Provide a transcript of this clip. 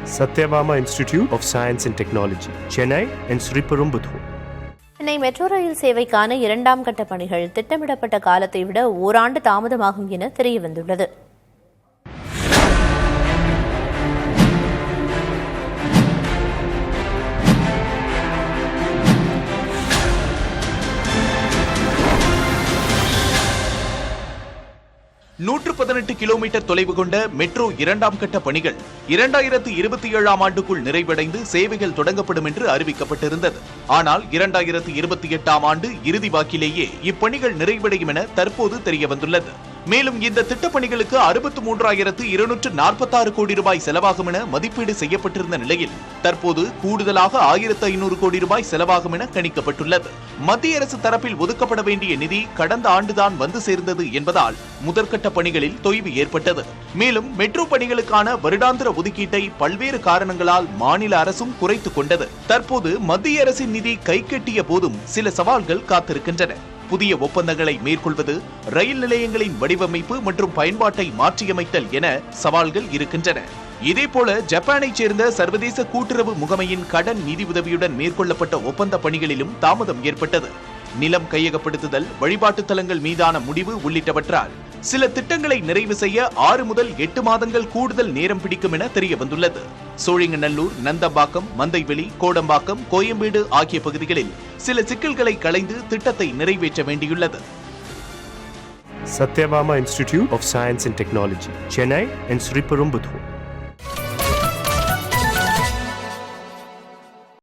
Satyabama Institute of Science and Technology, Chennai and Sriperumbudur. Chennai metro rail சேவைக்கான 2ஆம் கட்ட பணிகள் திட்டமிடப்பட்ட காலத்தை விட ஓராண்டு தாமதமாகும் என தெரியவந்துள்ளது. கிலோமீட்டர் தொலைவு கொண்ட மெட்ரோ 2ஆம் கட்ட பணிகள் 2027ஆம் ஆண்டுக்குள் நிறைவடைந்து சேவைகள் தொடங்கப்படும் என்று அறிவிக்கப்பட்டிருந்தது. ஆனால் 2028ஆம் ஆண்டு இறுதி வாக்கிலேயே இப்பணிகள் நிறைவடையும் என தற்போது தெரியவந்துள்ளது. மேலும் இந்த திட்டப்பணிகளுக்கு 63,246 கோடி ரூபாய் செலவாகும் என மதிப்பீடு செய்யப்பட்டிருந்த நிலையில் தற்போது கூடுதலாக 1,500 கோடி ரூபாய் செலவாகும் என கணிக்கப்பட்டுள்ளது. மத்திய அரசு தரப்பில் ஒதுக்கப்பட வேண்டிய நிதி கடந்த ஆண்டுதான் வந்து சேர்ந்தது என்பதால் முதற்கட்ட பணிகளில் தொய்வு ஏற்பட்டது. மேலும் மெட்ரோ பணிகளுக்கான வருடாந்திர ஒதுக்கீட்டை பல்வேறு காரணங்களால் மாநில அரசும் குறைத்துக் கொண்டது. தற்போது மத்திய அரசின் நிதி கைக்கெட்டிய போதும் சில சவால்கள் காத்திருக்கின்றன. புதிய ஒப்பந்தங்களை மேற்கொள்வது, ரயில் நிலையங்களின் வடிவமைப்பு மற்றும் பயன்பாட்டை மாற்றியமைத்தல் என சவால்கள் இருக்கின்றன. இதேபோல ஜப்பானைச் சேர்ந்த சர்வதேச கூட்டுறவு முகமையின் கடன் நிதி உதவியுடன் மேற்கொள்ளப்பட்ட ஒப்பந்த பணிகளிலும் தாமதம் ஏற்பட்டது. நிலம் கையகப்படுத்துதல், வழிபாட்டு தலங்கள் மீதான முடிவு உள்ளிட்டவற்றால் சில திட்டங்களை நிறைவு செய்ய 6 முதல் 8 மாதங்கள் கூடுதல் நேரம் பிடிக்கும் என தெரிய வந்துள்ளது. சோழிங்கநல்லூர், நந்தம்பாக்கம், மந்தைவெளி, கோடம்பாக்கம், கோயம்பேடு ஆகிய பகுதிகளில் சில சிக்கல்களை களைந்து திட்டத்தை நிறைவேற்ற வேண்டியுள்ளது. Satyabama Institute of Science and Technology, Chennai and Sriperumbudur.